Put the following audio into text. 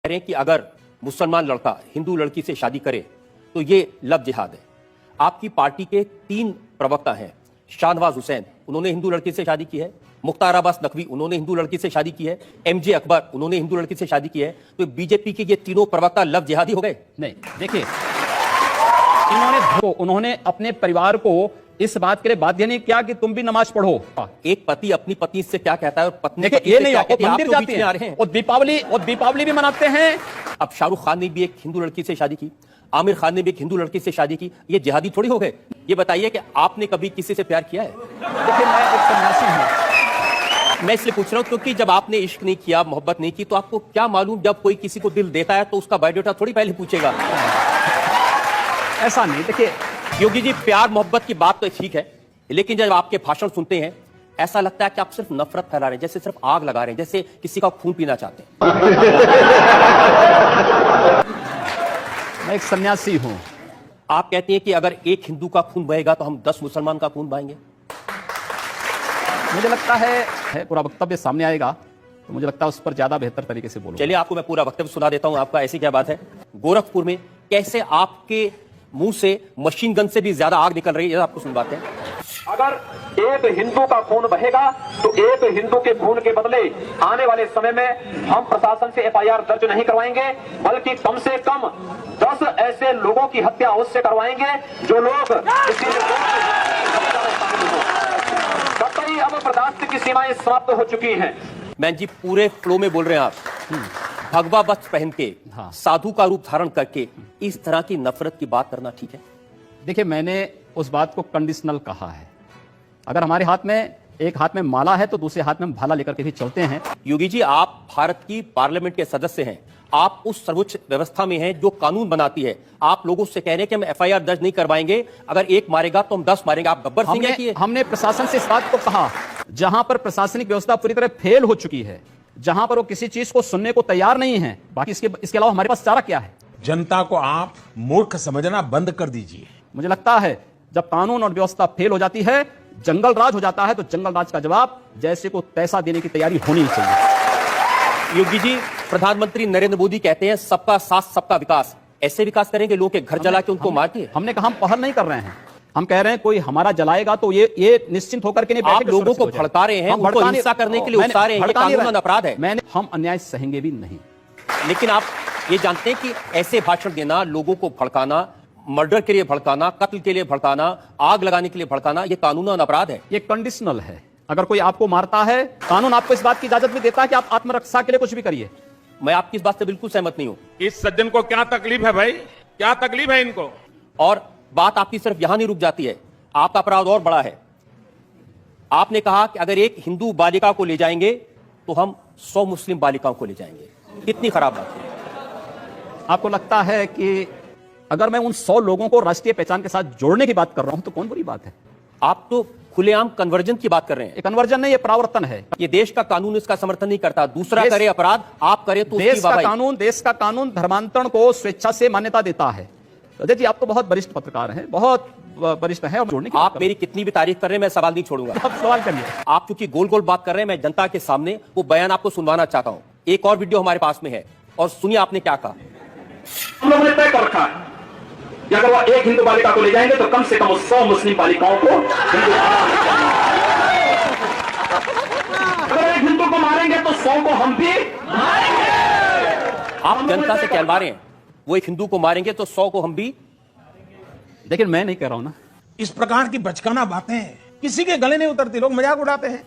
कह रहे हैं कि अगर मुसलमान लड़का हिंदू लड़की से शादी करे तो ये लव जिहाद है। आपकी पार्टी के 3 प्रवक्ता हैं, शाहनवाज हुसैन उन्होंने हिंदू लड़की से शादी की है, मुख्तार अब्बास नकवी उन्होंने हिंदू लड़की से शादी की है, MJ अकबर उन्होंने हिंदू लड़की से शादी की है। तो बीजेपी के ये तीनों प्रवक्ता लव जिहादी हो गए? नहीं, देखिए उन्होंने अपने परिवार को इस बात के लिए बाध्य नहीं किया कि तुम भी नमाज पढ़ो। एक पति अपनी पत्नी से क्या कहता है और पत्नी ये नहीं, आप मंदिर जाते हैं आ रहे हैं और दीपावली भी मनाते हैं। अब शाहरुख खान ने भी एक हिंदू लड़की से शादी की, आमिर खान ने भी एक हिंदू लड़की से शादी की, ये जिहादी थोड़ी हो गए? ये बताइए कि आपने कभी किसी से प्यार किया है? देखिए मैं एक सन्यासी हूं। मैं इसलिए पूछ रहा हूं क्योंकि जब आपने इश्क नहीं किया, मोहब्बत नहीं की, तो आपको क्या मालूम जब कोई किसी को दिल देता है तो उसका बायोडाटा थोड़ी पहले पूछेगा। ऐसा नहीं, देखिए योगी जी प्यार मोहब्बत की बात तो ठीक है, लेकिन जब आपके भाषण सुनते हैं ऐसा लगता है कि आप सिर्फ नफरत फैला रहे हैं, जैसे सिर्फ आग लगा रहे हैं, जैसे किसी का खून पीना चाहते हैं। मैं एक सन्यासी हूं। आप कहते हैं कि अगर एक हिंदू का खून बहेगा तो हम 10 मुसलमान का खून बहाएंगे। मुझे लगता है पूरा वक्तव्य सामने आएगा तो मुझे लगता है उस पर ज्यादा बेहतर तरीके से बोलूं। चलिए आपको मैं पूरा वक्तव्य सुना देता हूं। आपका ऐसी क्या बात है, गोरखपुर में कैसे आपके मुंह से मशीन गन से भी ज्यादा आग निकल रही है, आपको सुनवाते हैं। अगर एक हिंदू का खून बहेगा तो एक हिंदू के खून के बदले आने वाले समय में हम प्रशासन से FIR दर्ज नहीं करवाएंगे, बल्कि कम से कम 10 ऐसे लोगों की हत्या उससे करवाएंगे जो लोग कतई अब बर्दाश्त की सीमाएं समाप्त हो चुकी हैं। मैं जी पूरे फ्लो में बोल रहे हैं आप। भगवा वस्त्र पहन के, हाँ। साधु का रूप धारण करके इस तरह की नफरत की बात करना ठीक है? देखिए मैंने उस बात को कंडीशनल कहा है। अगर हमारे हाथ में एक हाथ में माला है तो दूसरे हाथ में हम भाला लेकर के भी चलते हैं। योगी जी आप भारत की पार्लियामेंट के सदस्य हैं, आप उस सर्वोच्च व्यवस्था में हैं जो कानून बनाती है। आप लोगों से कह रहे हैं कि हम FIR दर्ज नहीं करवाएंगे, अगर एक मारेगा तो हम 10 मारेंगे। आप गब्बर सिंह हैं कि हमने प्रशासन से इस बात को कहा, जहां पर प्रशासनिक व्यवस्था पूरी तरह फेल हो चुकी है, जहां पर वो किसी चीज को सुनने को तैयार नहीं है, बाकी इसके अलावा हमारे पास चारा क्या है? जनता को आप मूर्ख समझना बंद कर दीजिए। मुझे लगता है जब कानून और व्यवस्था फेल हो जाती है, जंगल राज हो जाता है, तो जंगल राज का जवाब जैसे को तैसा देने की तैयारी होनी चाहिए। योगी जी प्रधानमंत्री नरेंद्र मोदी कहते हैं सबका साथ सबका विकास। ऐसे विकास करेंगे लोगों के घर जला के उनको मार के? हमने कहा हम पहल नहीं कर रहे हैं, हम कह रहे हैं कोई हमारा जलाएगा तो ये निश्चिंत होकर के नहीं आप लोगों को भड़का रहे हैं, उनको हिंसा करने के लिए उकसा रहे हैं, ये कानूनन अपराध है। हम अन्याय सहेंगे भी नहीं। लेकिन आप ये जानते हैं कि ऐसे भाषण देना, लोगों को भड़काना, मर्डर के लिए भड़काना, कत्ल के लिए भड़काना, आग लगाने के लिए भड़काना, ये कानूनन अपराध है। ये कंडीशनल है। अगर कोई आपको मारता है, कानून आपको इस बात की इजाजत भी देता है कि आप आत्मरक्षा के लिए कुछ भी करिए। मैं आपकी इस बात से बिल्कुल सहमत नहीं हूं। इस सज्जन को क्या तकलीफ है भाई, क्या तकलीफ है इनको? और बात आपकी सिर्फ यहां नहीं रुक जाती है, आपका अपराध और बड़ा है। आपने कहा कि अगर एक हिंदू बालिका को ले जाएंगे तो हम 100 मुस्लिम बालिकाओं को ले जाएंगे। कितनी खराब बात है। आपको लगता है कि अगर मैं उन 100 लोगों को राष्ट्रीय पहचान के साथ जोड़ने की बात कर रहा हूं तो कौन बुरी बात है? आप तो खुलेआम कन्वर्जन की बात कर रहे हैं। ये कन्वर्जन नहीं, ये परावर्तन है। ये देश का कानून इसका समर्थन नहीं करता। दूसरा करे अपराध, आप करें तो देश का कानून धर्मांतरण को स्वेच्छा से मान्यता देता है। अजय जी आप तो बहुत वरिष्ठ पत्रकार हैं, बहुत वरिष्ठ हैं। आप मेरी कितनी भी तारीफ कर रहे हैं, मैं सवाल नहीं छोड़ूंगा। आप सवाल करिए। आप चूंकि गोल गोल बात कर रहे हैं, मैं जनता के सामने वो बयान आपको सुनवाना चाहता हूं। एक और वीडियो हमारे पास में है और सुनिए आपने क्या कहा। हम लोगों ने तय कर रखा है कि अगर वो एक हिंदू बालिका को ले जाएंगे तो कम से कम 100 मुस्लिम बालिकाओं को अगर एक हिंदू को मारेंगे तो 100 को हम भी मारेंगे। आप जनता से कहलवा रहे हैं वो एक हिंदू को मारेंगे तो 100 को हम भी। लेकिन मैं नहीं कह रहा हूं ना। इस प्रकार की बचकाना बातें किसी के गले नहीं उतरती, लोग मजाक उड़ाते हैं।